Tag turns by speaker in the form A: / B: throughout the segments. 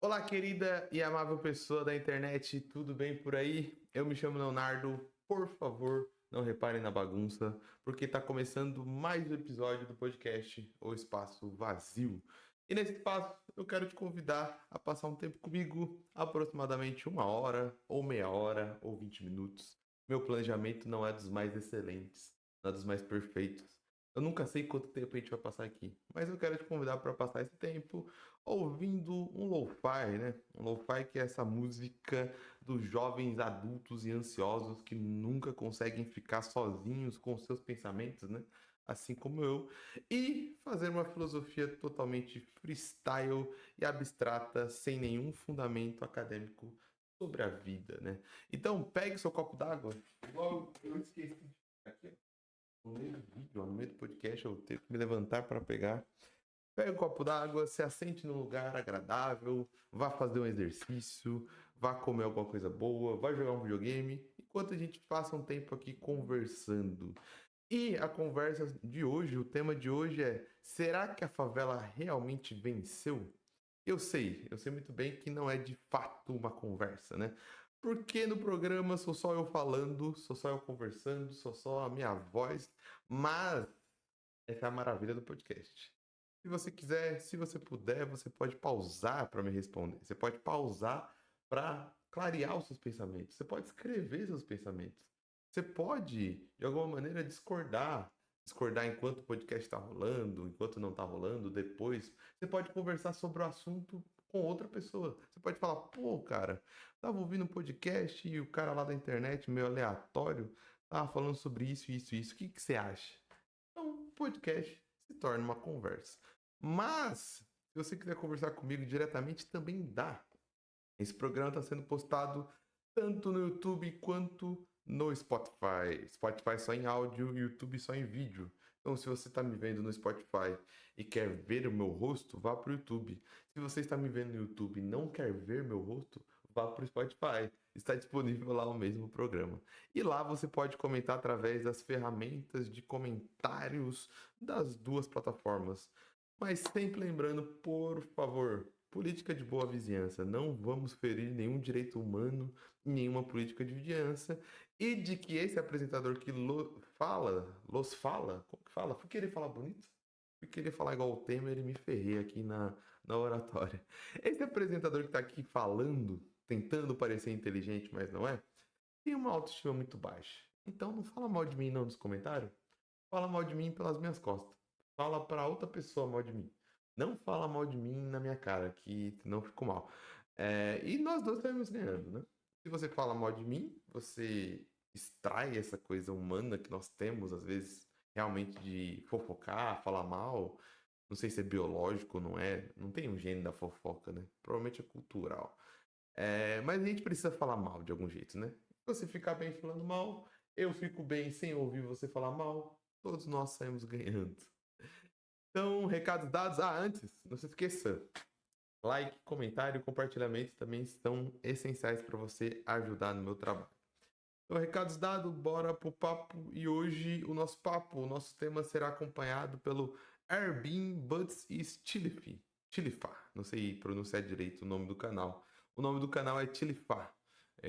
A: Olá, querida e amável pessoa da internet, tudo bem por aí? Eu me chamo Leonardo, por favor, não reparem na bagunça, porque está começando mais um episódio do podcast O Espaço Vazio. E nesse espaço eu quero te convidar a passar um tempo comigo, aproximadamente 1 hora, ou meia hora, ou 20 minutos. Meu planejamento não é dos mais excelentes, não é dos mais perfeitos. Eu nunca sei quanto tempo a gente vai passar aqui, mas eu quero te convidar para passar esse tempo ouvindo um lo-fi, né? Um lo-fi que é essa música dos jovens adultos e ansiosos que nunca conseguem ficar sozinhos com seus pensamentos, né? Assim como eu, e fazer uma filosofia totalmente freestyle e abstrata, sem nenhum fundamento acadêmico sobre a vida, né? Então, pegue seu copo d'água. Igual eu esqueci de ficar aqui, ó, no meio do vídeo, ó, no meio do podcast, eu tenho que me levantar para pegar. Pegue um copo d'água, se assente num lugar agradável, vá fazer um exercício, vá comer alguma coisa boa, vá jogar um videogame, enquanto a gente passa um tempo aqui conversando. E a conversa de hoje, o tema de hoje é: será que a favela realmente venceu? Eu sei muito bem que não é de fato uma conversa, né? Porque no programa sou só eu falando, sou só eu conversando, sou só a minha voz, mas essa é a maravilha do podcast. Se você quiser, se você puder, você pode pausar para me responder. Você pode pausar para clarear os seus pensamentos. Você pode escrever seus pensamentos. Você pode, de alguma maneira, discordar. Discordar enquanto o podcast está rolando, enquanto não está rolando, depois. Você pode conversar sobre o assunto com outra pessoa. Você pode falar, pô, cara, tava ouvindo um podcast e o cara lá da internet, meio aleatório, tava falando sobre isso, isso, isso. O que você acha? Então, um podcast se torna uma conversa. Mas, se você quiser conversar comigo diretamente, também dá. Esse programa está sendo postado tanto no YouTube quanto no Spotify. Spotify só em áudio e YouTube só em vídeo. Então, se você está me vendo no Spotify e quer ver o meu rosto, vá para o YouTube. Se você está me vendo no YouTube e não quer ver meu rosto, vá para o Spotify. Está disponível lá o mesmo programa. E lá você pode comentar através das ferramentas de comentários das duas plataformas. Mas sempre lembrando, por favor, política de boa vizinhança. Não vamos ferir nenhum direito humano, nenhuma política de vizinhança. E de que esse apresentador que fala, como que fala? Fui querer falar bonito? Fui querer falar igual o Temer e me ferrei aqui na oratória. Esse apresentador que está aqui falando, tentando parecer inteligente, mas não é, tem uma autoestima muito baixa. Então não fala mal de mim não nos comentários. Fala mal de mim pelas minhas costas. Fala pra outra pessoa mal de mim. Não fala mal de mim na minha cara, que não ficou mal. E nós dois saímos ganhando, né? Se você fala mal de mim, você extrai essa coisa humana que nós temos, às vezes, realmente de fofocar, falar mal. Não sei se é biológico ou não é. Não tem um gene da fofoca, né? Provavelmente é cultural. Mas a gente precisa falar mal de algum jeito, né? Se você ficar bem falando mal, eu fico bem sem ouvir você falar mal, todos nós saímos ganhando. Então, recados dados. Antes, não se esqueça. Like, comentário e compartilhamento também estão essenciais para você ajudar no meu trabalho. Então, recados dados, bora pro papo. E hoje o nosso tema será acompanhado pelo Airbnb Buds e Chilifa. Não sei pronunciar direito o nome do canal. O nome do canal é Chilifa,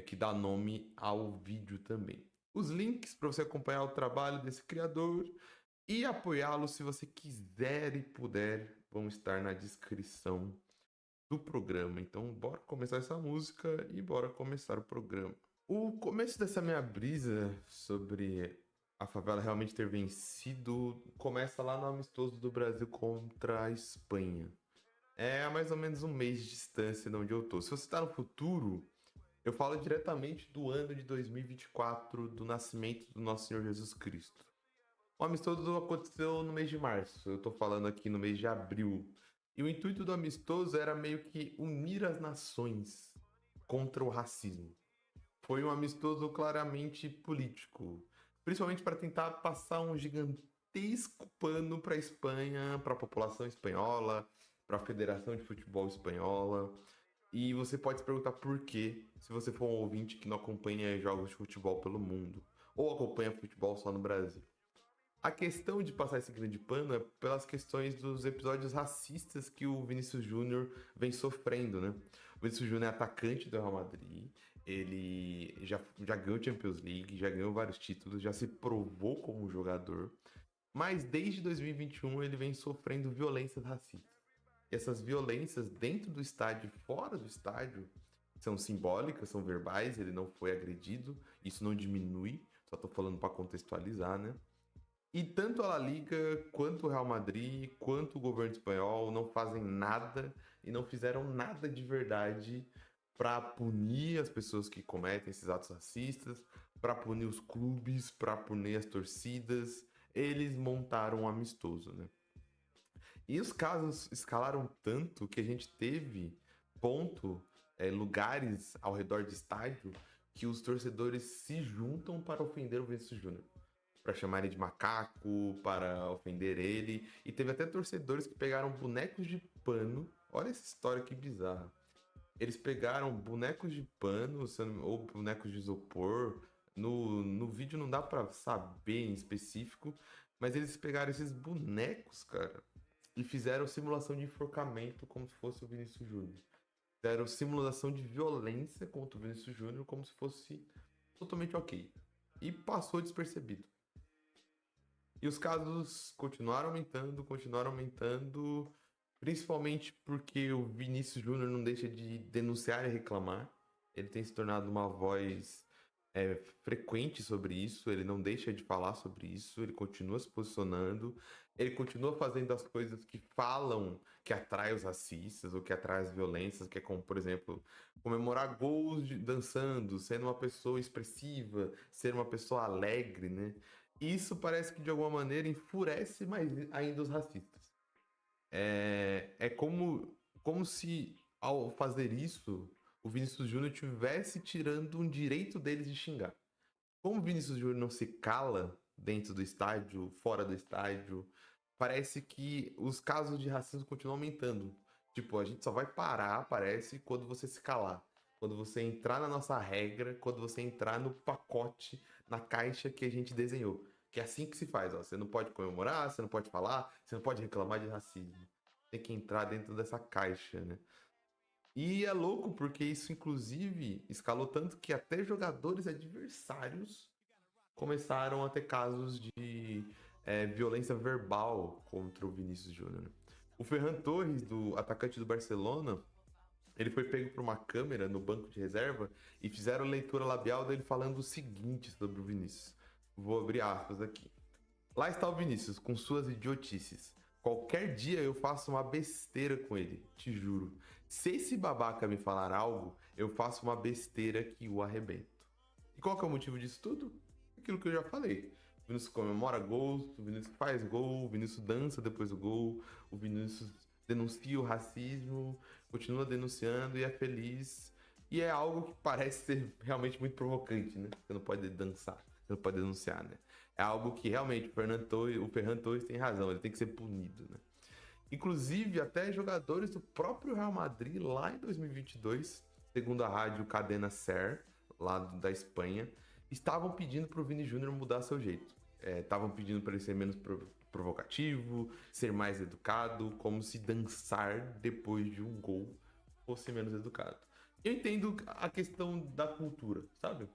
A: que dá nome ao vídeo também. Os links para você acompanhar o trabalho desse criador e apoiá-lo se você quiser e puder vão estar na descrição do programa. Então, bora começar essa música e bora começar o programa. O começo dessa minha brisa sobre a favela realmente ter vencido começa lá no amistoso do Brasil contra a Espanha. É a mais ou menos um mês de distância de onde eu tô. Se você está no futuro, eu falo diretamente do ano de 2024, do nascimento do nosso Senhor Jesus Cristo. O amistoso aconteceu no mês de março, eu tô falando aqui no mês de abril. E o intuito do amistoso era meio que unir as nações contra o racismo. Foi um amistoso claramente político, principalmente para tentar passar um gigantesco pano para a Espanha, para a população espanhola, para a Federação de Futebol Espanhola. E você pode se perguntar por quê, se você for um ouvinte que não acompanha jogos de futebol pelo mundo, ou acompanha futebol só no Brasil. A questão de passar esse grande pano é pelas questões dos episódios racistas que o Vinícius Júnior vem sofrendo, né? O Vinícius Júnior é atacante do Real Madrid. Ele já ganhou Champions League, já ganhou vários títulos, já se provou como jogador. Mas desde 2021 ele vem sofrendo violências racistas. E essas violências dentro do estádio e fora do estádio são simbólicas, são verbais, ele não foi agredido, isso não diminui, só tô falando para contextualizar, né? E tanto a La Liga, quanto o Real Madrid, quanto o governo espanhol não fazem nada e não fizeram nada de verdade para punir as pessoas que cometem esses atos racistas, para punir os clubes, para punir as torcidas. Eles montaram um amistoso, né? E os casos escalaram tanto que a gente teve lugares ao redor do estádio que os torcedores se juntam para ofender o Vinícius Júnior. Para chamar ele de macaco, para ofender ele. E teve até torcedores que pegaram bonecos de pano. Olha essa história que bizarra. Eles pegaram bonecos de pano ou bonecos de isopor. No vídeo não dá para saber em específico, mas eles pegaram esses bonecos, cara, e fizeram simulação de enforcamento como se fosse o Vinícius Júnior. Fizeram simulação de violência contra o Vinícius Júnior como se fosse totalmente ok. E passou despercebido. E os casos continuaram aumentando, principalmente porque o Vinícius Júnior não deixa de denunciar e reclamar. Ele tem se tornado uma voz frequente sobre isso, ele não deixa de falar sobre isso, ele continua se posicionando, ele continua fazendo as coisas que falam que atrai os racistas ou que atrai as violências, que é como, por exemplo, comemorar gols dançando, sendo uma pessoa expressiva, ser uma pessoa alegre, né? Isso parece que de alguma maneira enfurece mais ainda os racistas. É como se, ao fazer isso, o Vinícius Júnior estivesse tirando um direito deles de xingar. Como o Vinícius Júnior não se cala dentro do estádio, fora do estádio, parece que os casos de racismo continuam aumentando. Tipo, a gente só vai parar, parece, quando você se calar. Quando você entrar na nossa regra, quando você entrar no pacote, na caixa que a gente desenhou. Que é assim que se faz, ó. Você não pode comemorar, você não pode falar, você não pode reclamar de racismo. Tem que entrar dentro dessa caixa, né? E é louco porque isso, inclusive, escalou tanto que até jogadores adversários começaram a ter casos de violência verbal contra o Vinícius Júnior. O Ferran Torres, do atacante do Barcelona, ele foi pego por uma câmera no banco de reserva e fizeram leitura labial dele falando o seguinte sobre o Vinícius. Vou abrir aspas aqui. Lá está o Vinícius, com suas idiotices. Qualquer dia eu faço uma besteira com ele, te juro. Se esse babaca me falar algo, eu faço uma besteira que o arrebento. E qual que é o motivo disso tudo? Aquilo que eu já falei. O Vinícius comemora gols, o Vinícius faz gol, o Vinícius dança depois do gol, o Vinícius denuncia o racismo, continua denunciando e é feliz. E é algo que parece ser realmente muito provocante, né? Você não pode dançar, você não pode denunciar, né? É algo que realmente o Ferran Torres tem razão, ele tem que ser punido, né? Inclusive, até jogadores do próprio Real Madrid, lá em 2022, segundo a rádio Cadena Ser, lá da Espanha, estavam pedindo para o Vini Júnior mudar seu jeito. Estavam pedindo para ele ser menos provocativo, ser mais educado, como se dançar depois de um gol fosse menos educado. Eu entendo a questão da cultura, sabe?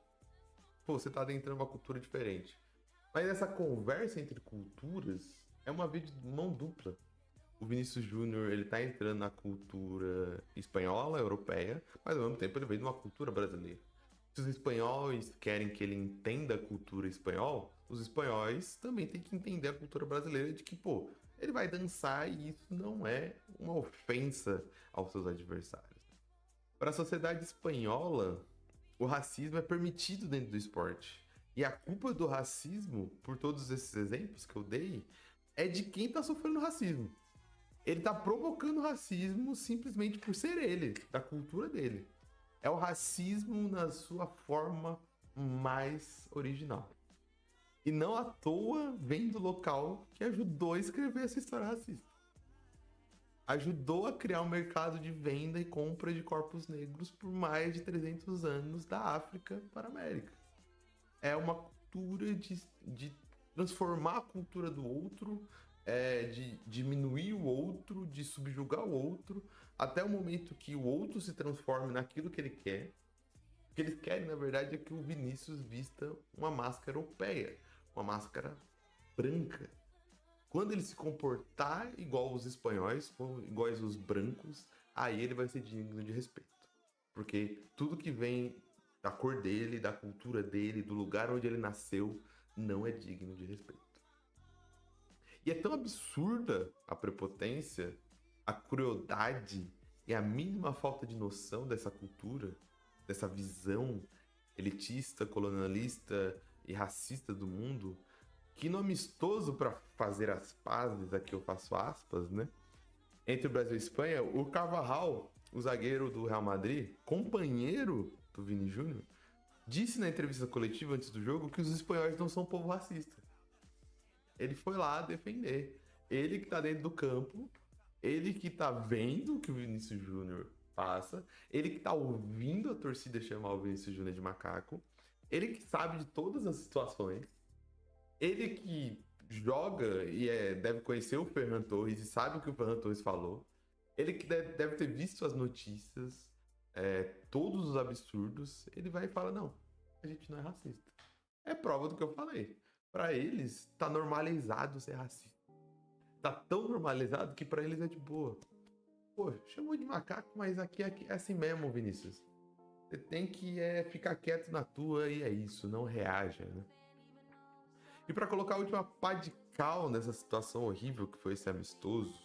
A: Pô, você tá adentrando uma cultura diferente. Mas essa conversa entre culturas é uma via de mão dupla. O Vinícius Júnior, ele tá entrando na cultura espanhola, europeia, mas ao mesmo tempo ele vem de uma cultura brasileira. Se os espanhóis querem que ele entenda a cultura espanhol, os espanhóis também têm que entender a cultura brasileira de que, pô, ele vai dançar e isso não é uma ofensa aos seus adversários. Para a sociedade espanhola, o racismo é permitido dentro do esporte. E a culpa do racismo, por todos esses exemplos que eu dei, é de quem está sofrendo racismo. Ele está provocando racismo simplesmente por ser ele, da cultura dele. É o racismo na sua forma mais original. E não à toa vem do local que ajudou a escrever essa história racista. Ajudou a criar um mercado de venda e compra de corpos negros por mais de 300 anos da África para a América. É uma cultura de transformar a cultura do outro, de diminuir o outro, de subjugar o outro, até o momento que o outro se transforme naquilo que ele quer. O que eles querem, na verdade, é que o Vinícius vista uma máscara europeia, uma máscara branca. Quando ele se comportar igual os espanhóis, iguais os brancos, aí ele vai ser digno de respeito. Porque tudo que vem da cor dele, da cultura dele, do lugar onde ele nasceu, não é digno de respeito. E é tão absurda a prepotência, a crueldade e a mínima falta de noção dessa cultura, dessa visão elitista, colonialista e racista do mundo, que no amistoso para fazer as pazes, aqui eu faço aspas, né? Entre o Brasil e a Espanha, o Carvajal, o zagueiro do Real Madrid, companheiro do Vini Júnior, disse na entrevista coletiva antes do jogo que os espanhóis não são um povo racista. Ele foi lá defender. Ele que tá dentro do campo, ele que tá vendo o que o Vinícius Júnior passa, ele que tá ouvindo a torcida chamar o Vinícius Júnior de macaco, ele que sabe de todas as situações, ele que joga e deve conhecer o Ferran Torres e sabe o que o Ferran Torres falou, ele que deve ter visto as notícias, todos os absurdos, ele vai e fala, não, a gente não é racista. É prova do que eu falei. Pra eles, tá normalizado ser racista. Tá tão normalizado que pra eles é de boa. Pô, chamou de macaco, mas aqui é assim mesmo, Vinícius. Você tem que ficar quieto na tua e é isso, não reaja, né? E pra colocar a última pá de cal nessa situação horrível que foi esse amistoso,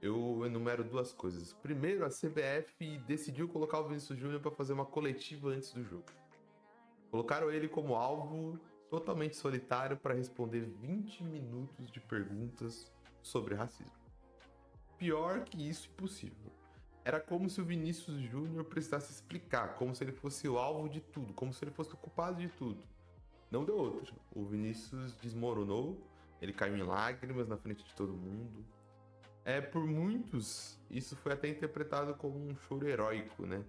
A: eu enumero duas coisas. Primeiro, a CBF decidiu colocar o Vinícius Júnior pra fazer uma coletiva antes do jogo. Colocaram ele como alvo totalmente solitário para responder 20 minutos de perguntas sobre racismo. Pior que isso, impossível. Era como se o Vinícius Júnior precisasse explicar, como se ele fosse o alvo de tudo, como se ele fosse o culpado de tudo. Não deu outra. O Vinícius desmoronou, ele caiu em lágrimas na frente de todo mundo. Por muitos, isso foi até interpretado como um choro heróico, né?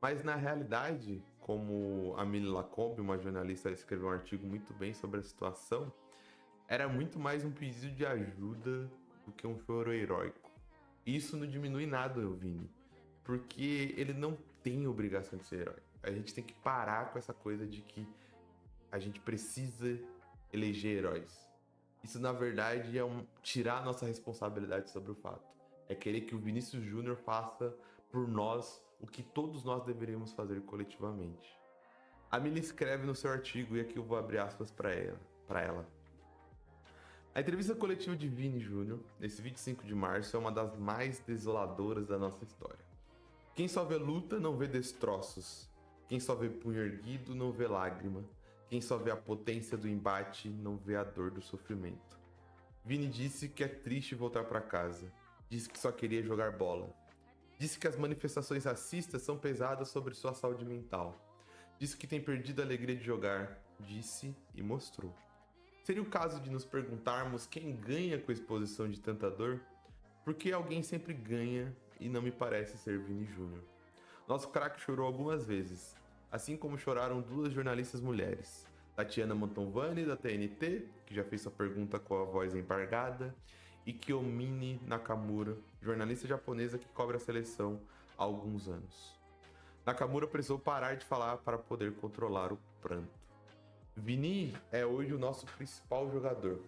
A: Mas na realidade, como a Mili Lacombe, uma jornalista, escreveu um artigo muito bem sobre a situação, era muito mais um pedido de ajuda do que um choro heróico. Isso não diminui nada o Vini, porque ele não tem obrigação de ser herói. A gente tem que parar com essa coisa de que a gente precisa eleger heróis. Isso, na verdade, é tirar a nossa responsabilidade sobre o fato. É querer que o Vinícius Júnior faça por nós o que todos nós deveríamos fazer coletivamente. A Mili escreve no seu artigo, e aqui eu vou abrir aspas para ela. A entrevista coletiva de Vini Júnior, nesse 25 de março, é uma das mais desoladoras da nossa história. Quem só vê luta não vê destroços. Quem só vê punho erguido não vê lágrima. Quem só vê a potência do embate não vê a dor do sofrimento. Vini disse que é triste voltar para casa. Disse que só queria jogar bola. Disse que as manifestações racistas são pesadas sobre sua saúde mental. Disse que tem perdido a alegria de jogar. Disse e mostrou. Seria o caso de nos perguntarmos quem ganha com a exposição de tanta dor? Porque alguém sempre ganha e não me parece ser Vini Júnior. Nosso craque chorou algumas vezes, assim como choraram duas jornalistas mulheres. Tatiana Mantovani, da TNT, que já fez sua pergunta com a voz embargada, e Kiyomine Nakamura, jornalista japonesa que cobre a seleção há alguns anos. Nakamura precisou parar de falar para poder controlar o pranto. Vini é hoje o nosso principal jogador.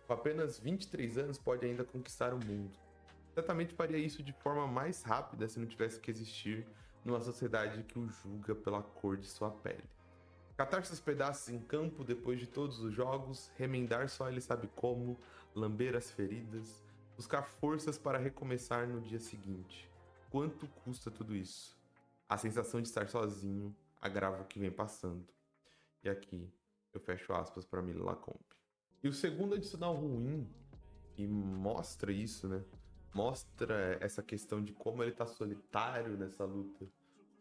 A: Com apenas 23 anos pode ainda conquistar o mundo. Certamente faria isso de forma mais rápida se não tivesse que existir numa sociedade que o julga pela cor de sua pele. Catar seus pedaços em campo depois de todos os jogos, remendar só ele sabe como, lamber as feridas, buscar forças para recomeçar no dia seguinte. Quanto custa tudo isso? A sensação de estar sozinho agrava o que vem passando. E aqui eu fecho aspas para Mili Lacombe. E o segundo adicional ruim, que mostra isso, né? Mostra essa questão de como ele tá solitário nessa luta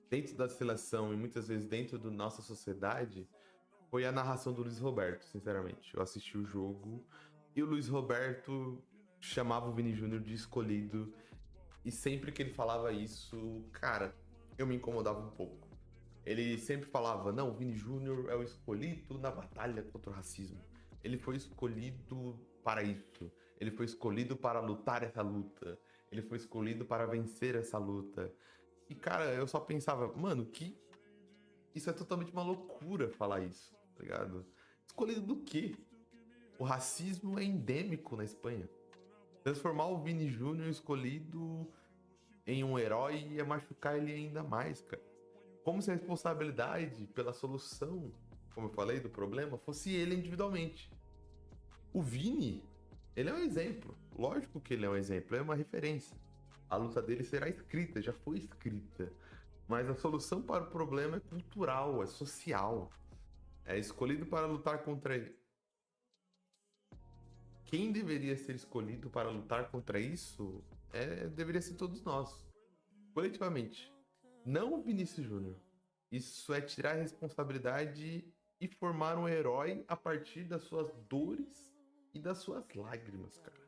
A: dentro da seleção e muitas vezes dentro da nossa sociedade, foi a narração do Luiz Roberto, sinceramente. Eu assisti o jogo e o Luiz Roberto chamava o Vini Júnior de escolhido, e sempre que ele falava isso, cara, eu me incomodava um pouco. Ele sempre falava, não, o Vini Júnior é o escolhido na batalha contra o racismo. Ele foi escolhido para isso. Ele foi escolhido para lutar essa luta. Ele foi escolhido para vencer essa luta. E, cara, eu só pensava, mano, que isso é totalmente uma loucura falar isso, tá ligado? Escolhido do quê? O racismo é endêmico na Espanha. Transformar o Vini Júnior escolhido em um herói ia machucar ele ainda mais, cara. Como se a responsabilidade pela solução, como eu falei, do problema, fosse ele individualmente. O Vini, ele é um exemplo. Lógico que ele é um exemplo, é uma referência. A luta dele será escrita, já foi escrita. Mas a solução para o problema é cultural, é social. É escolhido para lutar contra ele. Quem deveria ser escolhido para lutar contra isso deveria ser todos nós, coletivamente. Não o Vinícius Júnior. Isso é tirar a responsabilidade e formar um herói a partir das suas dores e das suas lágrimas, cara.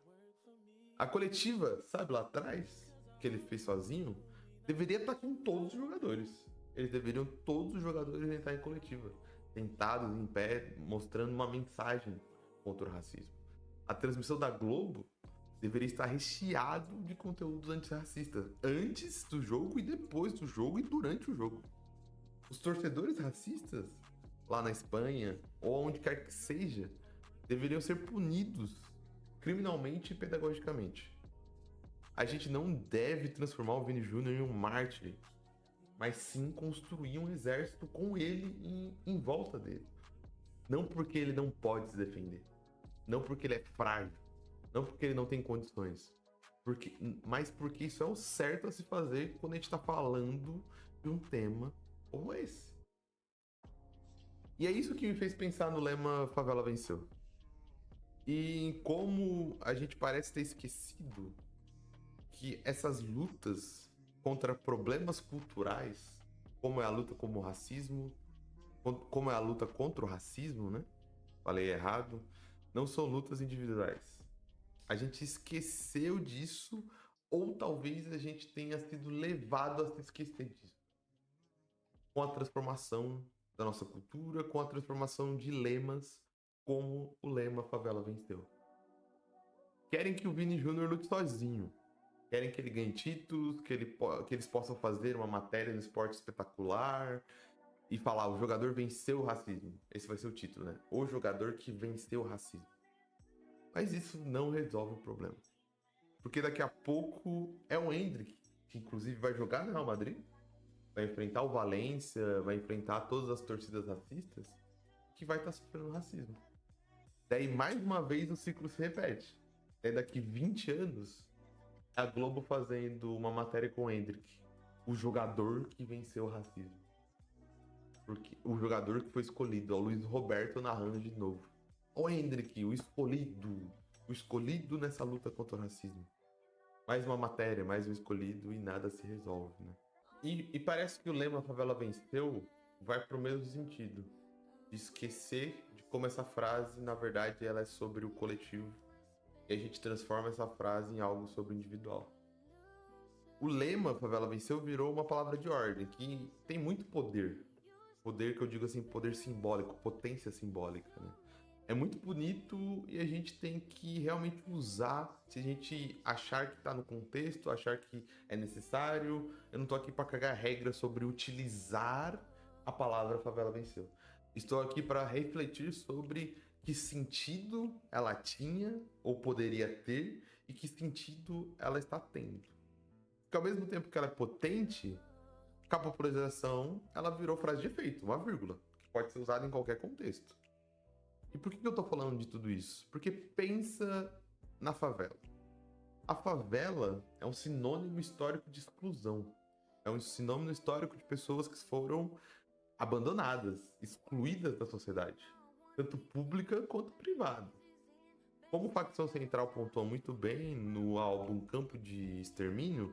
A: A coletiva, sabe, lá atrás, que ele fez sozinho, deveria estar com todos os jogadores. Eles deveriam todos os jogadores entrar em coletiva, sentados em pé, mostrando uma mensagem contra o racismo. A transmissão da Globo deveria estar recheado de conteúdos antirracistas, antes do jogo e depois do jogo e durante o jogo. Os torcedores racistas, lá na Espanha, ou onde quer que seja, deveriam ser punidos criminalmente e pedagogicamente. A gente não deve transformar o Vini Júnior em um mártir, mas sim construir um exército com ele em volta dele. Não porque ele não pode se defender, não porque ele é frágil, não porque ele não tem condições, mas porque isso é o certo a se fazer quando a gente está falando de um tema como esse. E é isso que me fez pensar no lema Favela Venceu. E em como a gente parece ter esquecido que essas lutas contra problemas culturais, como é a luta como o racismo, como é a luta contra o racismo, né? Falei errado. Não são lutas individuais. A gente esqueceu disso, ou talvez a gente tenha sido levado a se esquecer disso. Com a transformação da nossa cultura, com a transformação de lemas, como o lema Favela Venceu. Querem que o Vini Júnior lute sozinho. Querem que ele ganhe títulos, que eles possam fazer uma matéria no Esporte Espetacular e falar, o jogador venceu o racismo. Esse vai ser o título, né? O jogador que venceu o racismo. Mas isso não resolve o problema. Porque daqui a pouco é o Endrick, que inclusive vai jogar no Real Madrid, vai enfrentar o Valência, vai enfrentar todas as torcidas racistas, que vai estar sofrendo racismo. Daí, mais uma vez, o ciclo se repete. Daqui 20 anos, a Globo fazendo uma matéria com o Endrick, o jogador que venceu o racismo. Porque o jogador que foi escolhido, o Luiz Roberto narrando de novo. O Endrick, o escolhido nessa luta contra o racismo. Mais uma matéria, mais um escolhido e nada se resolve, né? E parece que o lema Favela Venceu vai pro mesmo sentido. De esquecer de como essa frase, na verdade, ela é sobre o coletivo. E a gente transforma essa frase em algo sobre o individual. O lema Favela Venceu virou uma palavra de ordem, que tem muito poder. Poder que eu digo assim, poder simbólico, potência simbólica, né? É muito bonito e a gente tem que realmente usar, se a gente achar que tá no contexto, achar que é necessário. Eu não tô aqui para cagar regras sobre utilizar a palavra Favela Venceu. Estou aqui para refletir sobre que sentido ela tinha ou poderia ter e que sentido ela está tendo. Porque ao mesmo tempo que ela é potente, a popularização ela virou frase de efeito, uma vírgula, que pode ser usada em qualquer contexto. E por que eu tô falando de tudo isso? Porque pensa na favela. A favela é um sinônimo histórico de exclusão. É um sinônimo histórico de pessoas que foram abandonadas, excluídas da sociedade, tanto pública quanto privada. Como o Facção Central pontuou muito bem no álbum Campo de Extermínio,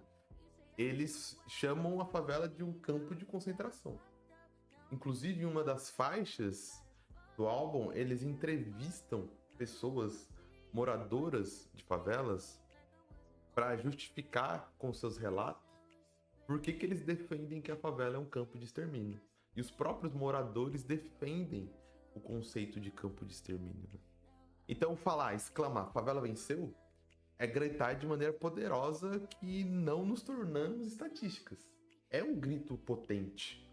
A: eles chamam a favela de um campo de concentração. Inclusive, em uma das faixas do álbum, eles entrevistam pessoas moradoras de favelas para justificar com seus relatos por que eles defendem que a favela é um campo de extermínio. E os próprios moradores defendem o conceito de campo de extermínio. Então, exclamar, favela venceu, é gritar de maneira poderosa que não nos tornamos estatísticas. É um grito potente.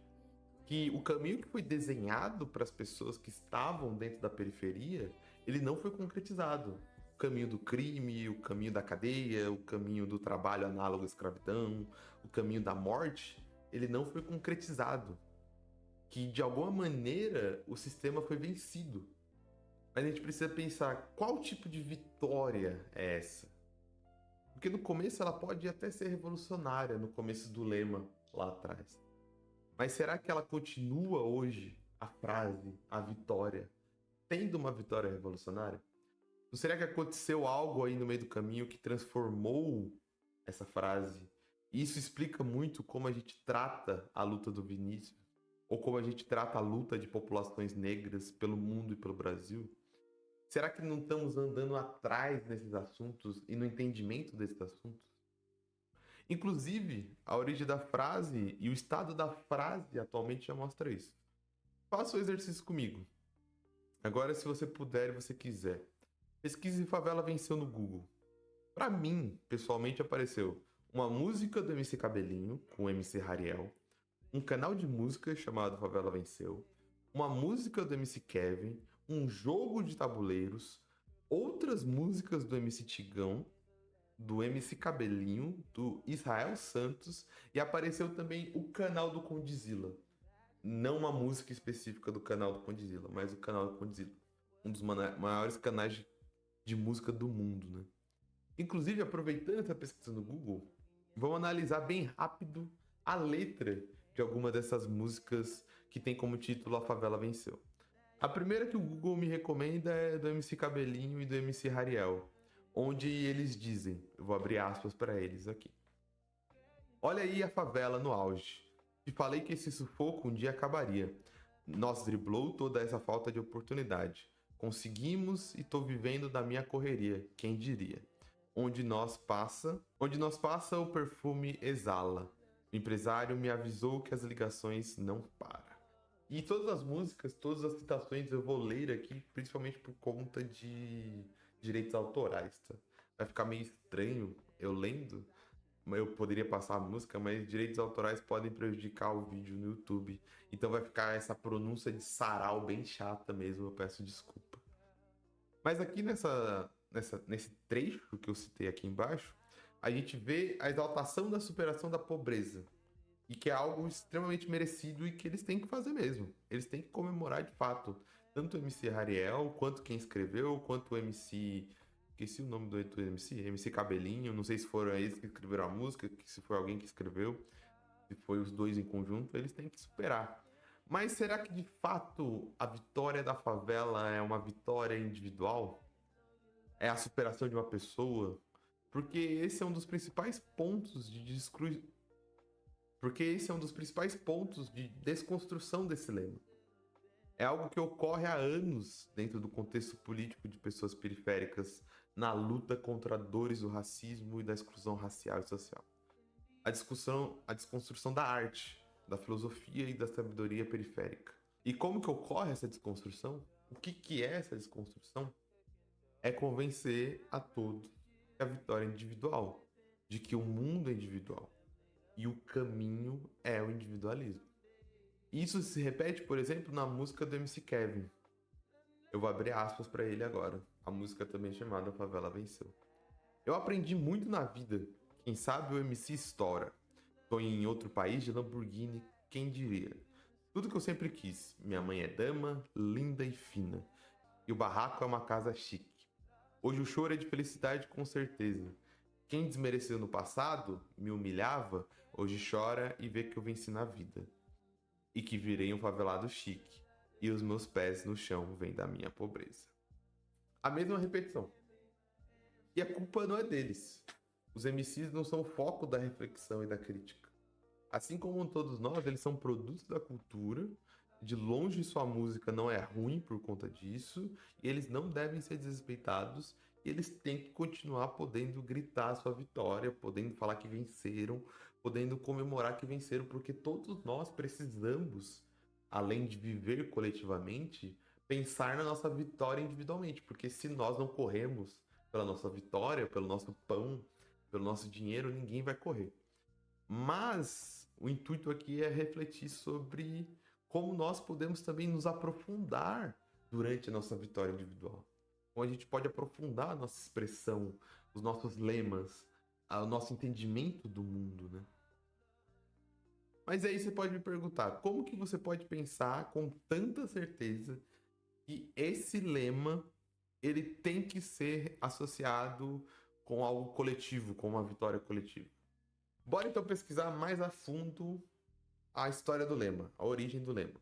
A: Que o caminho que foi desenhado para as pessoas que estavam dentro da periferia, ele não foi concretizado. O caminho do crime, o caminho da cadeia, o caminho do trabalho análogo à escravidão, o caminho da morte, ele não foi concretizado. Que de alguma maneira o sistema foi vencido. Mas a gente precisa pensar qual tipo de vitória é essa? Porque no começo ela pode até ser revolucionária, no começo do lema lá atrás. Mas será que ela continua hoje, a frase, a vitória, tendo uma vitória revolucionária? Não será que aconteceu algo aí no meio do caminho que transformou essa frase? E isso explica muito como a gente trata a luta do Vinícius, ou como a gente trata a luta de populações negras pelo mundo e pelo Brasil. Será que não estamos andando atrás desses assuntos e no entendimento desses assuntos? Inclusive, a origem da frase e o estado da frase atualmente já mostra isso. Faça o exercício comigo. Agora, se você puder e você quiser, pesquise Favela Venceu no Google. Para mim, pessoalmente, apareceu uma música do MC Cabelinho, com o MC Hariel, um canal de música chamado Favela Venceu, uma música do MC Kevin, um jogo de tabuleiros, outras músicas do MC Tigão, do MC Cabelinho, do Israel Santos, e apareceu também o canal do Condzilla. Não uma música específica do canal do Condzilla, mas o canal do Condzilla. Um dos maiores canais de música do mundo, né? Inclusive, aproveitando essa pesquisa no Google, vamos analisar bem rápido a letra de alguma dessas músicas que tem como título A Favela Venceu. A primeira que o Google me recomenda é do MC Cabelinho e do MC Hariel, onde eles dizem, eu vou abrir aspas para eles aqui. Olha aí a favela no auge. Te falei que esse sufoco um dia acabaria. Nós driblou toda essa falta de oportunidade. Conseguimos e tô vivendo da minha correria, quem diria. Onde nós passa, o perfume exala. O empresário me avisou que as ligações não param. E todas as músicas, todas as citações eu vou ler aqui, principalmente por conta de direitos autorais, tá? Vai ficar meio estranho eu lendo, mas eu poderia passar a música, mas direitos autorais podem prejudicar o vídeo no YouTube. Então vai ficar essa pronúncia de sarau bem chata mesmo, eu peço desculpa. Mas aqui nesse trecho que eu citei aqui embaixo, a gente vê a exaltação da superação da pobreza. E que é algo extremamente merecido e que eles têm que fazer mesmo. Eles têm que comemorar de fato. Tanto o MC Hariel, quanto quem escreveu, quanto o MC... Esqueci o nome do MC. MC Cabelinho. Não sei se foram eles que escreveram a música, se foi alguém que escreveu. Se foi os dois em conjunto, eles têm que superar. Mas será que de fato a vitória da favela é uma vitória individual? É a superação de uma pessoa? Porque esse é um dos principais pontos de Porque esse é um dos principais pontos de desconstrução desse lema. É algo que ocorre há anos dentro do contexto político de pessoas periféricas na luta contra dores do racismo e da exclusão racial e social. A desconstrução da arte, da filosofia e da sabedoria periférica. E como que ocorre essa desconstrução? O que é essa desconstrução? É convencer a todos que a vitória é individual, de que o mundo é individual. E o caminho é o individualismo. Isso se repete, por exemplo, na música do MC Kevin. Eu vou abrir aspas para ele agora. A música também é chamada Favela Venceu. Eu aprendi muito na vida. Quem sabe o MC estoura. Tô em outro país de Lamborghini, quem diria. Tudo que eu sempre quis. Minha mãe é dama, linda e fina. E o barraco é uma casa chique. Hoje o choro é de felicidade com certeza. Quem desmereceu no passado, me humilhava, hoje chora e vê que eu venci na vida. E que virei um favelado chique, e os meus pés no chão vêm da minha pobreza. A mesma repetição. E a culpa não é deles. Os MCs não são o foco da reflexão e da crítica. Assim como todos nós, eles são produtos da cultura. De longe sua música não é ruim por conta disso, e eles não devem ser desrespeitados, e eles têm que continuar podendo gritar a sua vitória, podendo falar que venceram, podendo comemorar que venceram, porque todos nós precisamos, além de viver coletivamente, pensar na nossa vitória individualmente, porque se nós não corremos, pela nossa vitória, pelo nosso pão, pelo nosso dinheiro, ninguém vai correr. Mas o intuito aqui é refletir sobre como nós podemos também nos aprofundar durante a nossa vitória individual. Como a gente pode aprofundar a nossa expressão, os nossos lemas, o nosso entendimento do mundo, né? Mas aí você pode me perguntar, como que você pode pensar com tanta certeza que esse lema ele tem que ser associado com algo coletivo, com uma vitória coletiva? Bora então pesquisar mais a fundo a história do lema, a origem do lema.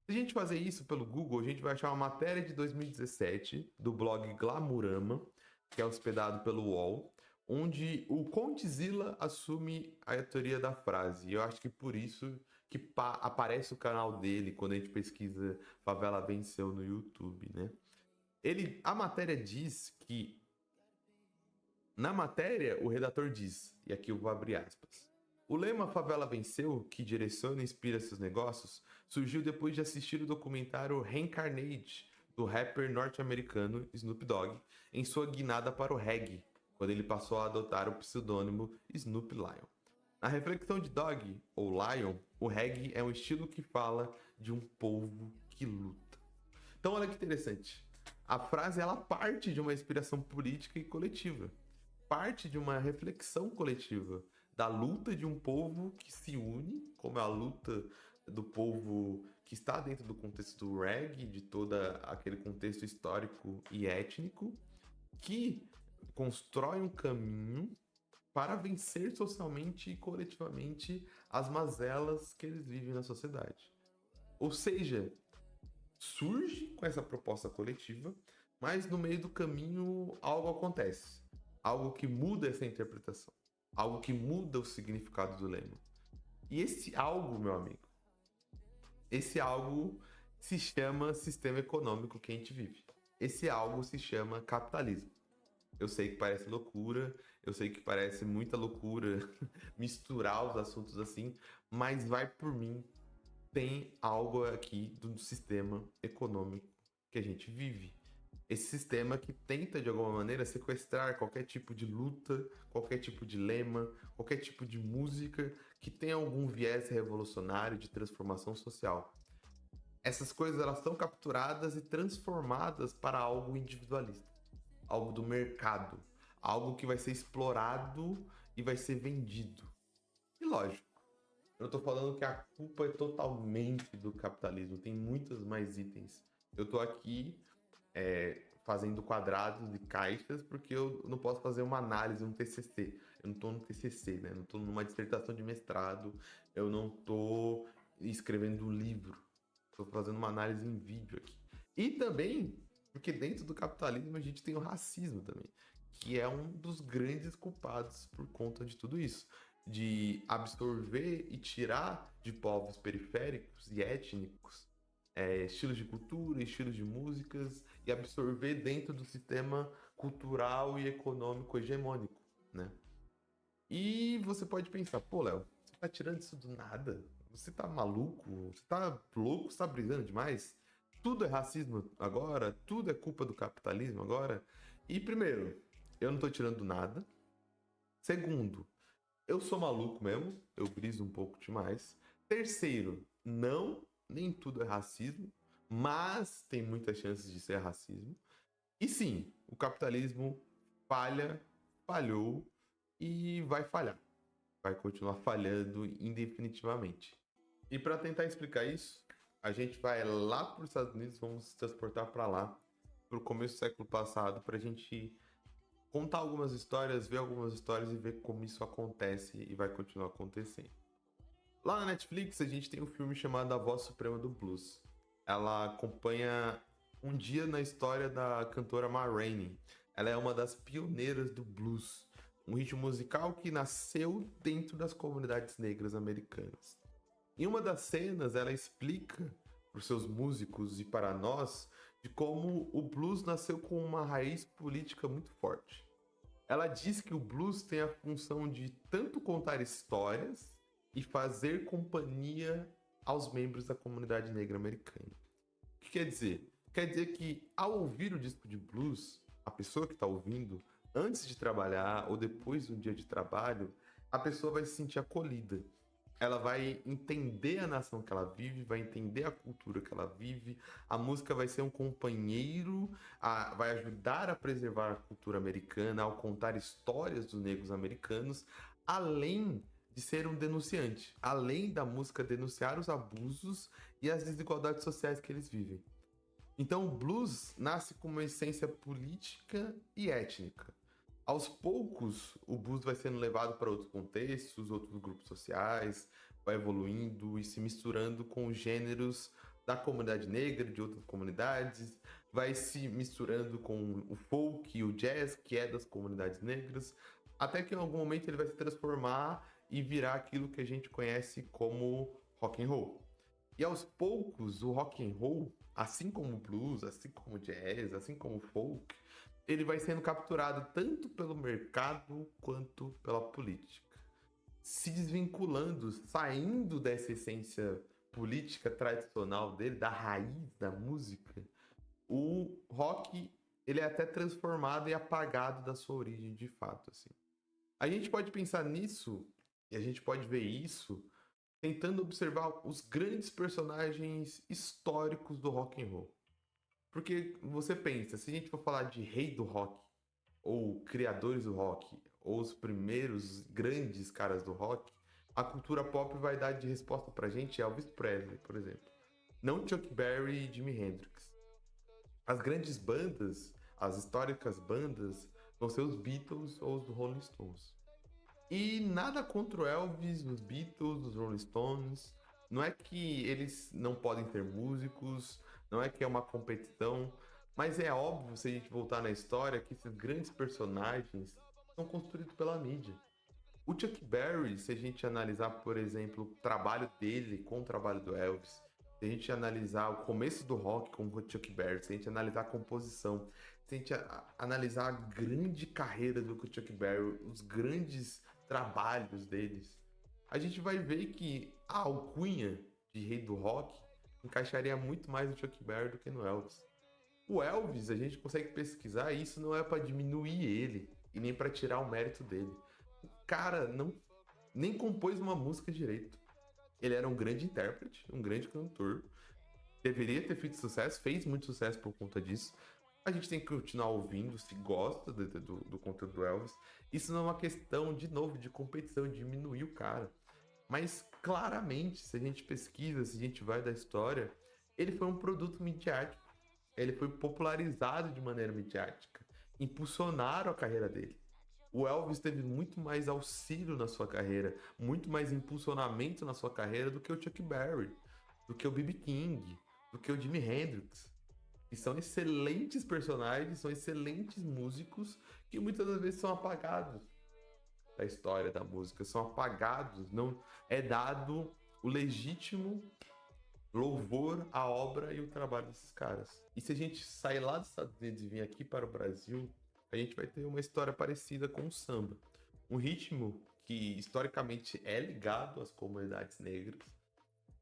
A: Se a gente fazer isso pelo Google, a gente vai achar uma matéria de 2017 do blog Glamurama, que é hospedado pelo UOL, onde o Condzilla assume a teoria da frase. E eu acho que por isso que aparece o canal dele quando a gente pesquisa Favela Venceu no YouTube, né? A matéria diz que... Na matéria, o redator diz, e aqui eu vou abrir aspas, o lema Favela Venceu, que direciona e inspira seus negócios, surgiu depois de assistir o documentário Reincarnate, do rapper norte-americano Snoop Dogg, em sua guinada para o reggae, quando ele passou a adotar o pseudônimo Snoop Lion. Na reflexão de Dogg, ou Lion, o reggae é um estilo que fala de um povo que luta. Então olha que interessante, a frase ela parte de uma inspiração política e coletiva, parte de uma reflexão coletiva, da luta de um povo que se une, como é a luta do povo que está dentro do contexto do reggae, de todo aquele contexto histórico e étnico, que constrói um caminho para vencer socialmente e coletivamente as mazelas que eles vivem na sociedade. Ou seja, surge com essa proposta coletiva, mas no meio do caminho algo acontece. Algo que muda essa interpretação. Algo que muda o significado do lema. E esse algo, meu amigo, esse algo se chama sistema econômico que a gente vive. Esse algo se chama capitalismo. Eu sei que parece loucura, eu sei que parece muita loucura misturar os assuntos assim, mas vai por mim, tem algo aqui do sistema econômico que a gente vive. Esse sistema que tenta, de alguma maneira, sequestrar qualquer tipo de luta, qualquer tipo de lema, qualquer tipo de música que tenha algum viés revolucionário de transformação social. Essas coisas elas são capturadas e transformadas para algo individualista, algo do mercado, algo que vai ser explorado e vai ser vendido. E lógico, eu não estou falando que a culpa é totalmente do capitalismo, tem muitos mais itens. Eu estou aqui fazendo quadrados e caixas porque eu não posso fazer uma análise, um TCC. Eu não estou no TCC, né? Não estou numa dissertação de mestrado, eu não estou escrevendo um livro. Estou fazendo uma análise em vídeo aqui. E também porque dentro do capitalismo a gente tem o racismo também, que é um dos grandes culpados por conta de tudo isso. De absorver e tirar de povos periféricos e étnicos estilos de cultura, estilos de músicas e absorver dentro do sistema cultural e econômico hegemônico, né? E você pode pensar, pô, Léo, você tá tirando isso do nada? Você tá maluco? Você tá louco? Você tá brisando demais? Tudo é racismo agora? Tudo é culpa do capitalismo agora? E primeiro, eu não tô tirando do nada. Segundo, eu sou maluco mesmo, eu briso um pouco demais. Terceiro, não, nem tudo é racismo, mas tem muitas chances de ser racismo. E sim, o capitalismo falhou e vai falhar. Vai continuar falhando indefinitivamente. E para tentar explicar isso, a gente vai lá para os Estados Unidos, vamos se transportar para lá, para o começo do século passado, para a gente contar algumas histórias, ver algumas histórias e ver como isso acontece e vai continuar acontecendo. Lá na Netflix a gente tem um filme chamado A Voz Suprema do Blues. Ela acompanha um dia na história da cantora Ma Rainey. Ela é uma das pioneiras do blues, um ritmo musical que nasceu dentro das comunidades negras americanas. Em uma das cenas ela explica para os seus músicos e para nós de como o blues nasceu com uma raiz política muito forte. Ela diz que o blues tem a função de tanto contar histórias e fazer companhia aos membros da comunidade negra americana. O que quer dizer? Quer dizer que ao ouvir o disco de blues, a pessoa que está ouvindo, antes de trabalhar ou depois do dia de trabalho, a pessoa vai se sentir acolhida. Ela vai entender a nação que ela vive, vai entender a cultura que ela vive. A música vai ser um companheiro, vai ajudar a preservar a cultura americana, ao contar histórias dos negros americanos, além de ser um denunciante, além da música denunciar os abusos e as desigualdades sociais que eles vivem. Então o blues nasce com uma essência política e étnica. Aos poucos, o blues vai sendo levado para outros contextos, outros grupos sociais, vai evoluindo e se misturando com gêneros da comunidade negra, de outras comunidades, vai se misturando com o folk e o jazz, que é das comunidades negras, até que em algum momento ele vai se transformar e virar aquilo que a gente conhece como rock and roll. E aos poucos, o rock and roll, assim como o blues, assim como o jazz, assim como o folk, ele vai sendo capturado tanto pelo mercado quanto pela política. Se desvinculando, saindo dessa essência política tradicional dele, da raiz da música, o rock ele é até transformado e apagado da sua origem de fato. Assim. A gente pode pensar nisso, e a gente pode ver isso, tentando observar os grandes personagens históricos do rock and roll. Porque você pensa, se a gente for falar de rei do rock, ou criadores do rock, ou os primeiros grandes caras do rock, a cultura pop vai dar de resposta pra gente Elvis Presley, por exemplo. Não Chuck Berry e Jimi Hendrix. As grandes bandas, as históricas bandas, vão ser os Beatles ou os Rolling Stones. E nada contra o Elvis, os Beatles, os Rolling Stones. Não é que eles não podem ser músicos, não é que é uma competição, mas é óbvio, se a gente voltar na história, que esses grandes personagens são construídos pela mídia. O Chuck Berry, se a gente analisar, por exemplo, o trabalho dele com o trabalho do Elvis, se a gente analisar o começo do rock com o Chuck Berry, se a gente analisar a composição, se a gente analisar a grande carreira do Chuck Berry, os grandes trabalhos deles, a gente vai ver que a alcunha de rei do rock encaixaria muito mais no Chuck Berry do que no Elvis. O Elvis, a gente consegue pesquisar, e isso não é para diminuir ele e nem para tirar o mérito dele. O cara não nem compôs uma música direito. Ele era um grande intérprete, um grande cantor, deveria ter feito sucesso, fez muito sucesso por conta disso. A gente tem que continuar ouvindo, se gosta do conteúdo do Elvis. Isso não é uma questão, de novo, de competição, de diminuir o cara. Mas claramente, se a gente pesquisa, se a gente vai da história, ele foi um produto midiático. Ele foi popularizado de maneira midiática. Impulsionaram a carreira dele. O Elvis teve muito mais auxílio na sua carreira, muito mais impulsionamento na sua carreira do que o Chuck Berry, do que o B.B. King, do que o Jimi Hendrix. E são excelentes personagens, são excelentes músicos que muitas das vezes são apagados da história da música, são apagados, não é dado o legítimo louvor à obra e o trabalho desses caras. E se a gente sair lá dos Estados Unidos e vir aqui para o Brasil, a gente vai ter uma história parecida com o samba. Um ritmo que historicamente é ligado às comunidades negras,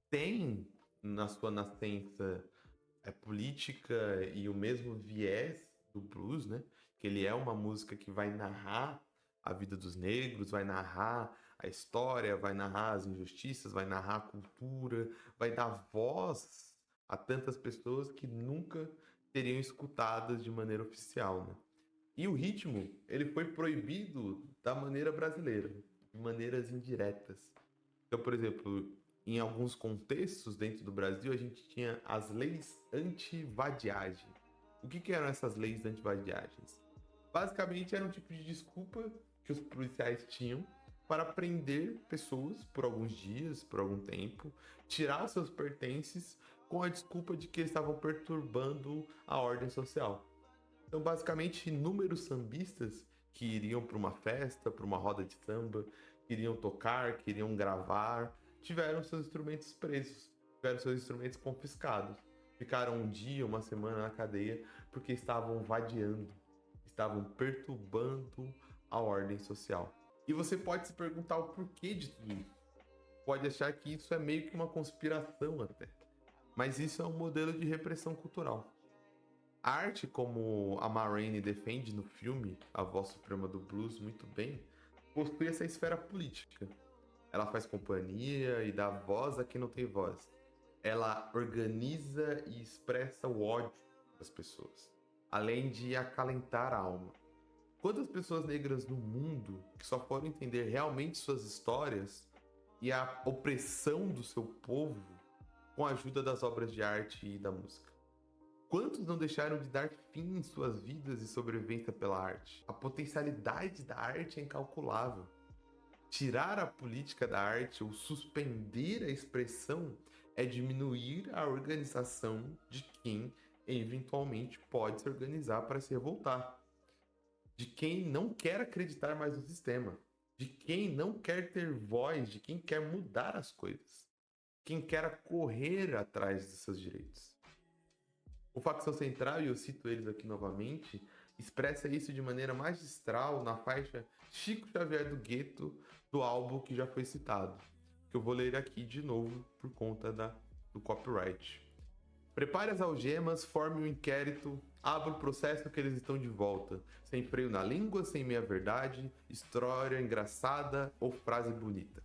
A: tem na sua nascença política e o mesmo viés do blues, né? Que ele é uma música que vai narrar a vida dos negros, vai narrar a história, vai narrar as injustiças, vai narrar a cultura, vai dar voz a tantas pessoas que nunca seriam escutadas de maneira oficial, né? E o ritmo, ele foi proibido da maneira brasileira, de maneiras indiretas. Então, por exemplo, em alguns contextos dentro do Brasil, a gente tinha as leis anti-vadiagem. O que eram essas leis anti-vadiagens? Basicamente, era um tipo de desculpa que os policiais tinham para prender pessoas por alguns dias, por algum tempo, tirar os seus pertences com a desculpa de que eles estavam perturbando a ordem social. Então, basicamente, inúmeros sambistas que iriam para uma festa, para uma roda de samba, queriam tocar, queriam gravar, tiveram seus instrumentos presos, tiveram seus instrumentos confiscados. Ficaram um dia, uma semana na cadeia porque estavam vadiando, estavam perturbando a ordem social. E você pode se perguntar o porquê de tudo isso. Pode achar que isso é meio que uma conspiração até. Mas isso é um modelo de repressão cultural. A arte, como a Ma Rainey defende no filme, a voz suprema do blues, muito bem, possui essa esfera política. Ela faz companhia e dá voz a quem não tem voz. Ela organiza e expressa o ódio das pessoas, além de acalentar a alma. Quantas pessoas negras no mundo que só foram entender realmente suas histórias e a opressão do seu povo com a ajuda das obras de arte e da música? Quantos não deixaram de dar fim em suas vidas e sobrevivência pela arte? A potencialidade da arte é incalculável. Tirar a política da arte ou suspender a expressão é diminuir a organização de quem eventualmente pode se organizar para se revoltar, de quem não quer acreditar mais no sistema, de quem não quer ter voz, de quem quer mudar as coisas, quem quer correr atrás de seus direitos. O Facção Central, e eu cito eles aqui novamente, expressa isso de maneira magistral na faixa Chico Xavier do Gueto, do álbum que já foi citado, que eu vou ler aqui de novo por conta do copyright. Prepare as algemas, forme um inquérito, abra o processo que eles estão de volta, sem freio na língua, sem meia-verdade, história engraçada ou frase bonita.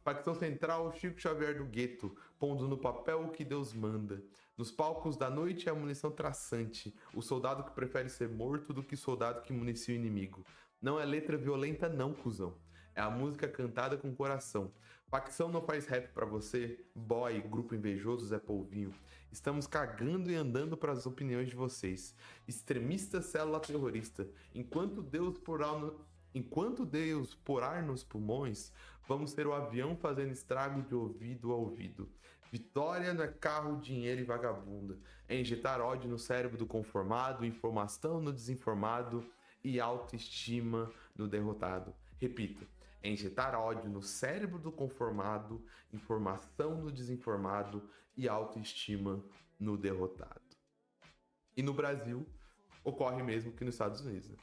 A: Facção Central, Chico Xavier do Gueto, pondo no papel o que Deus manda. Nos palcos da noite é a munição traçante, o soldado que prefere ser morto do que o soldado que municia o inimigo. Não é letra violenta não, cuzão. É a música cantada com coração. Facção não faz rap pra você, boy, grupo invejoso, Zé Polvinho. Estamos cagando e andando para as opiniões de vocês. Extremista, célula terrorista. Enquanto Deus porar nos pulmões, vamos ser o avião fazendo estrago de ouvido a ouvido. Vitória não é carro, dinheiro e vagabunda. É injetar ódio no cérebro do conformado, informação no desinformado e autoestima no derrotado. Repito, é injetar ódio no cérebro do conformado, informação no desinformado e autoestima no derrotado. E no Brasil, ocorre mesmo que nos Estados Unidos. Né?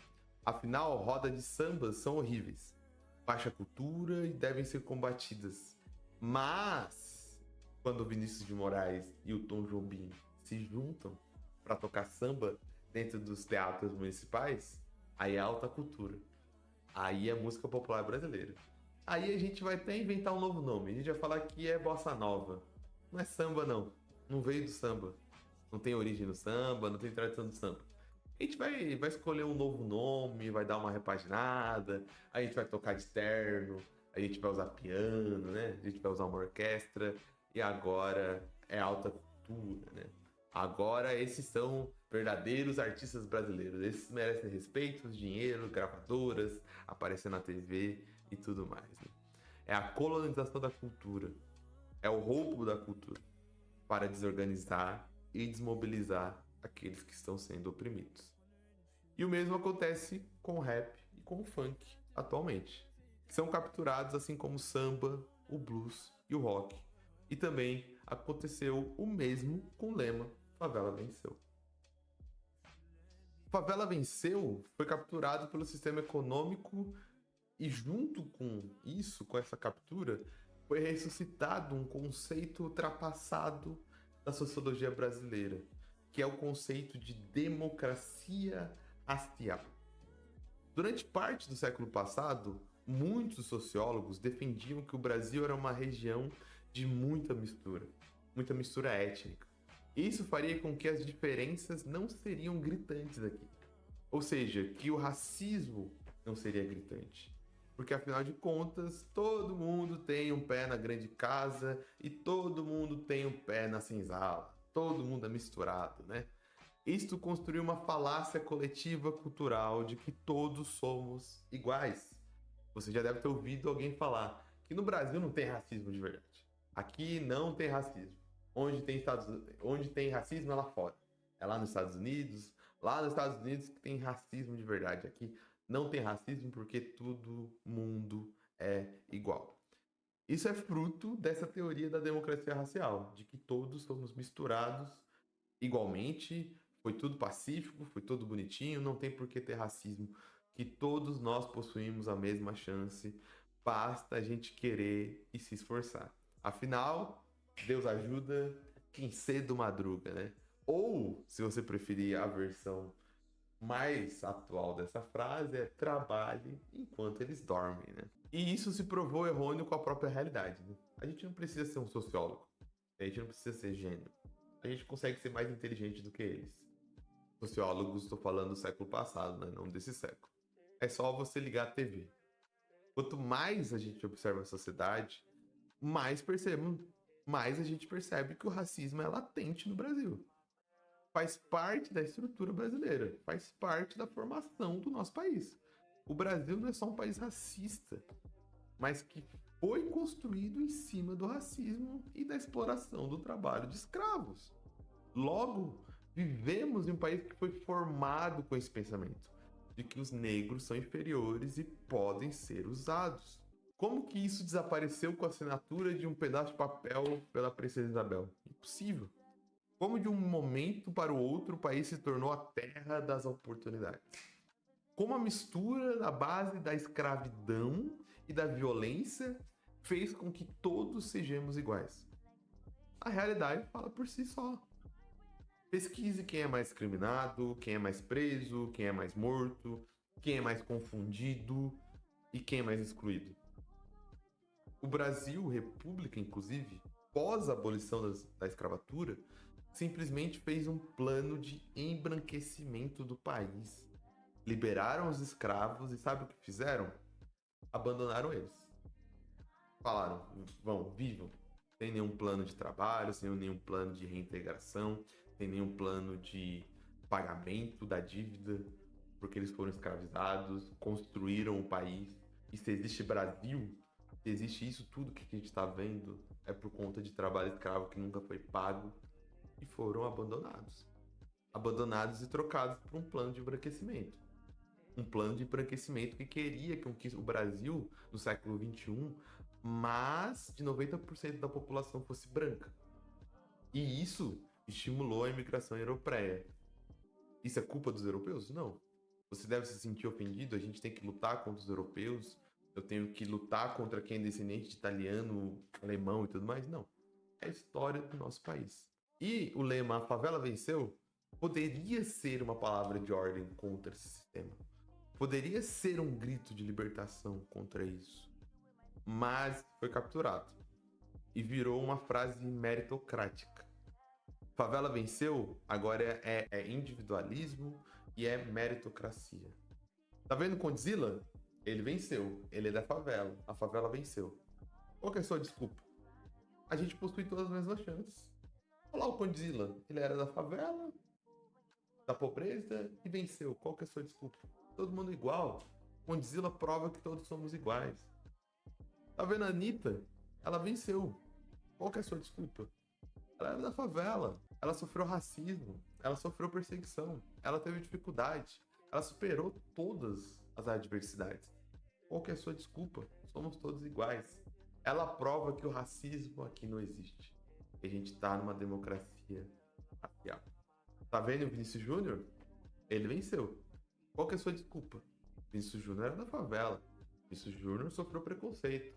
A: Afinal, roda de sambas são horríveis. Baixa cultura e devem ser combatidas. Mas, quando o Vinícius de Moraes e o Tom Jobim se juntam para tocar samba dentro dos teatros municipais, aí é alta cultura. Aí é música popular brasileira. Aí a gente vai até inventar um novo nome. A gente vai falar que é bossa nova. Não é samba, não. Não veio do samba. Não tem origem no samba, não tem tradição do samba. A gente vai escolher um novo nome, vai dar uma repaginada, a gente vai tocar de terno, a gente vai usar piano, né? A gente vai usar uma orquestra. E agora é alta cultura, né? Agora esses são verdadeiros artistas brasileiros. Esses merecem respeito, dinheiro, gravadoras, aparecer na TV e tudo mais. Né? É a colonização da cultura. É o roubo da cultura para desorganizar e desmobilizar aqueles que estão sendo oprimidos. E o mesmo acontece com o rap e com o funk atualmente. Que são capturados assim como o samba, o blues e o rock. E também aconteceu o mesmo com o lema Favela Venceu. Favela Venceu foi capturado pelo sistema econômico e junto com isso, com essa captura, foi ressuscitado um conceito ultrapassado da sociologia brasileira, que é o conceito de democracia racial. Durante parte do século passado, muitos sociólogos defendiam que o Brasil era uma região de muita mistura étnica. Isso faria com que as diferenças não seriam gritantes aqui. Ou seja, que o racismo não seria gritante. Porque afinal de contas, todo mundo tem um pé na grande casa e todo mundo tem um pé na senzala. Todo mundo é misturado, né? Isto construiu uma falácia coletiva cultural de que todos somos iguais. Você já deve ter ouvido alguém falar que no Brasil não tem racismo de verdade. Aqui não tem racismo. Onde tem racismo é lá fora. É lá nos Estados Unidos. Lá nos Estados Unidos que tem racismo de verdade. Aqui não tem racismo porque todo mundo é igual. Isso é fruto dessa teoria da democracia racial, de que todos somos misturados igualmente, foi tudo pacífico, foi tudo bonitinho, não tem por que ter racismo, que todos nós possuímos a mesma chance, basta a gente querer e se esforçar. Afinal, Deus ajuda quem cedo madruga, né? Ou, se você preferir a versão mais atual dessa frase, é trabalhe enquanto eles dormem, né? E isso se provou errôneo com a própria realidade, né? A gente não precisa ser um sociólogo, a gente não precisa ser gênio, a gente consegue ser mais inteligente do que eles. Sociólogos, estou falando do século passado, né? Não desse século. É só você ligar a TV. Quanto mais a gente observa a sociedade, mais a gente percebe que o racismo é latente no Brasil. Faz parte da estrutura brasileira, faz parte da formação do nosso país. O Brasil não é só um país racista, mas que foi construído em cima do racismo e da exploração do trabalho de escravos. Logo, vivemos em um país que foi formado com esse pensamento de que os negros são inferiores e podem ser usados. Como que isso desapareceu com a assinatura de um pedaço de papel pela Princesa Isabel? Impossível. Como de um momento para o outro o país se tornou a terra das oportunidades. Como a mistura da base da escravidão e da violência fez com que todos sejamos iguais. A realidade fala por si só. Pesquise quem é mais discriminado, quem é mais preso, quem é mais morto, quem é mais confundido e quem é mais excluído. O Brasil, república inclusive, pós a abolição da escravatura, simplesmente fez um plano de embranquecimento do país. Liberaram os escravos e sabe o que fizeram? Abandonaram eles. Falaram, vivam. Sem nenhum plano de trabalho, sem nenhum plano de reintegração, sem nenhum plano de pagamento da dívida, porque eles foram escravizados, construíram o país. E se existe Brasil, se existe isso tudo que a gente está vendo, é por conta de trabalho escravo que nunca foi pago e foram abandonados. Abandonados e trocados por um plano de embranquecimento. Um plano de embranquecimento que queria que o Brasil, no século XXI, mais de 90% da população fosse branca. E isso estimulou a imigração europeia. Isso é culpa dos europeus? Não. Você deve se sentir ofendido, a gente tem que lutar contra os europeus, eu tenho que lutar contra quem é descendente de italiano, alemão e tudo mais? Não. É a história do nosso país. E o lema "A favela venceu" poderia ser uma palavra de ordem contra esse sistema. Poderia ser um grito de libertação contra isso. Mas foi capturado e virou uma frase meritocrática. Favela venceu, agora é individualismo e é meritocracia. Tá vendo Condzilla? Ele venceu, ele é da favela, a favela venceu. Qual que é a sua desculpa? A gente possui todas as mesmas chances. Olha lá o Condzilla, ele era da favela, da pobreza e venceu. Qual que é a sua desculpa? Todo mundo igual. Condzilla prova que todos somos iguais. Tá vendo a Anitta? Ela venceu. Qual que é a sua desculpa? Ela era da favela. Ela sofreu racismo. Ela sofreu perseguição. Ela teve dificuldade. Ela superou todas as adversidades. Qual que é a sua desculpa? Somos todos iguais. Ela prova que o racismo aqui não existe. Que a gente tá numa democracia racial. Tá vendo o Vinícius Júnior? Ele venceu. Qual que é a sua desculpa? Vinícius Júnior era da favela. Vinícius Júnior sofreu preconceito.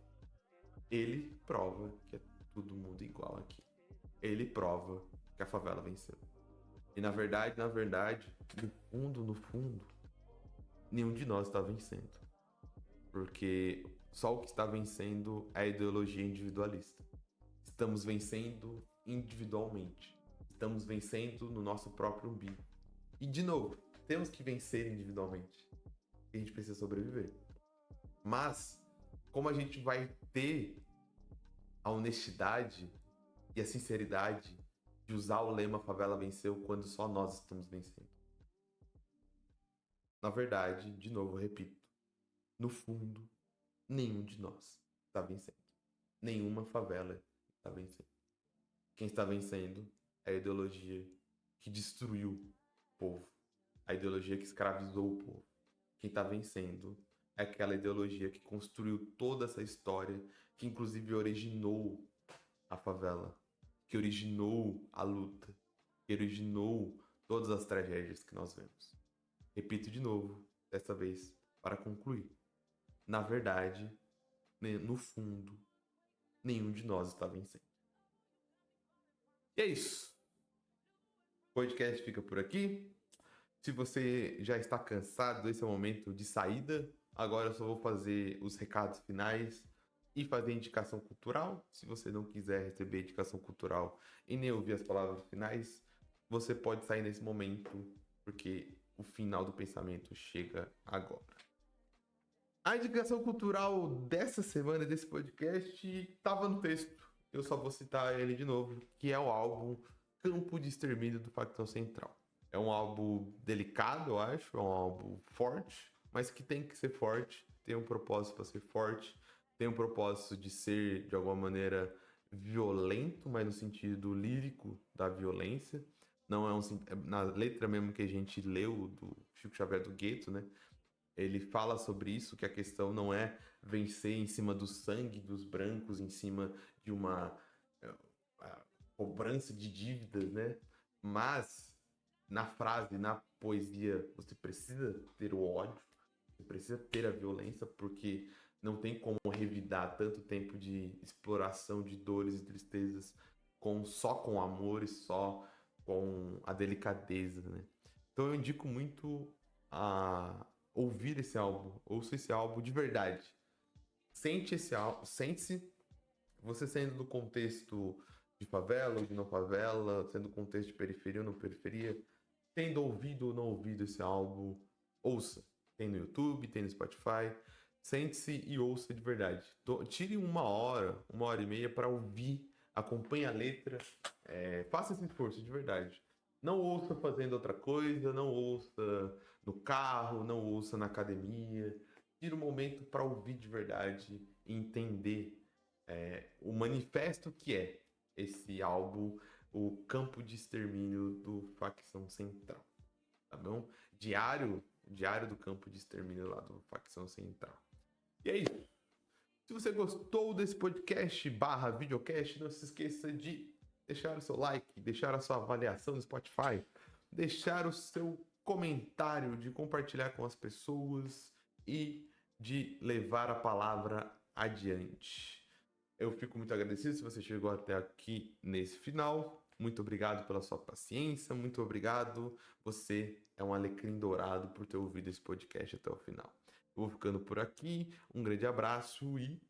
A: Ele prova que é todo mundo igual aqui. Ele prova que a favela venceu. E na verdade, no fundo, nenhum de nós está vencendo. Porque só o que está vencendo é a ideologia individualista. Estamos vencendo individualmente. Estamos vencendo no nosso próprio umbigo. E de novo, temos que vencer individualmente. A gente precisa sobreviver. Mas, como a gente vai ter a honestidade e a sinceridade de usar o lema "favela venceu" quando só nós estamos vencendo? Na verdade, de novo, repito, no fundo, nenhum de nós está vencendo. Nenhuma favela está vencendo. Quem está vencendo é a ideologia que destruiu o povo. A ideologia que escravizou o povo. Quem está vencendo é aquela ideologia que construiu toda essa história, que inclusive originou a favela, que originou a luta, que originou todas as tragédias que nós vemos. Repito de novo, dessa vez, para concluir. Na verdade, no fundo, nenhum de nós está vencendo. E é isso. podcast fica por aqui. Se você já está cansado, esse é o momento de saída. Agora eu só vou fazer os recados finais e fazer indicação cultural. Se você não quiser receber indicação cultural e nem ouvir as palavras finais, você pode sair nesse momento, porque o final do pensamento chega agora. A indicação cultural dessa semana, desse podcast, estava no texto. Eu só vou citar ele de novo, que é o álbum Campo de Extermínio do Facção Central. É um álbum delicado, eu acho, é um álbum forte, mas que tem que ser forte, tem um propósito para ser forte, tem um propósito de ser, de alguma maneira, violento, mas no sentido lírico da violência. Não é na letra mesmo que a gente leu do Chico Xavier do Gueto, né? Ele fala sobre isso, que a questão não é vencer em cima do sangue dos brancos, em cima de uma cobrança de dívidas, né? Mas na frase, na poesia, você precisa ter o ódio, você precisa ter a violência, porque não tem como revidar tanto tempo de exploração de dores e tristezas só com amor e só com a delicadeza, né? Então eu indico muito a ouvir esse álbum, ouça esse álbum de verdade. Sente esse álbum, sente-se você sendo do contexto de favela ou de não favela, sendo do contexto de periferia ou não periferia, tendo ouvido ou não ouvido esse álbum, ouça. Tem no YouTube, tem no Spotify. Sente-se e ouça de verdade. Tire uma hora e meia para ouvir, acompanhe a letra, faça esse esforço de verdade. Não ouça fazendo outra coisa, não ouça no carro, não ouça na academia. Tire um momento para ouvir de verdade e entender o manifesto que é esse álbum, o Campo de Extermínio do Facção Central, tá bom? Diário do Campo de Extermínio lá do Facção Central. E é isso. Se você gostou desse podcast / videocast, não se esqueça de deixar o seu like, deixar a sua avaliação no Spotify, deixar o seu comentário, de compartilhar com as pessoas e de levar a palavra adiante. Eu fico muito agradecido se você chegou até aqui nesse final. Muito obrigado pela sua paciência, muito obrigado. Você é um alecrim dourado por ter ouvido esse podcast até o final. Eu vou ficando por aqui, um grande abraço e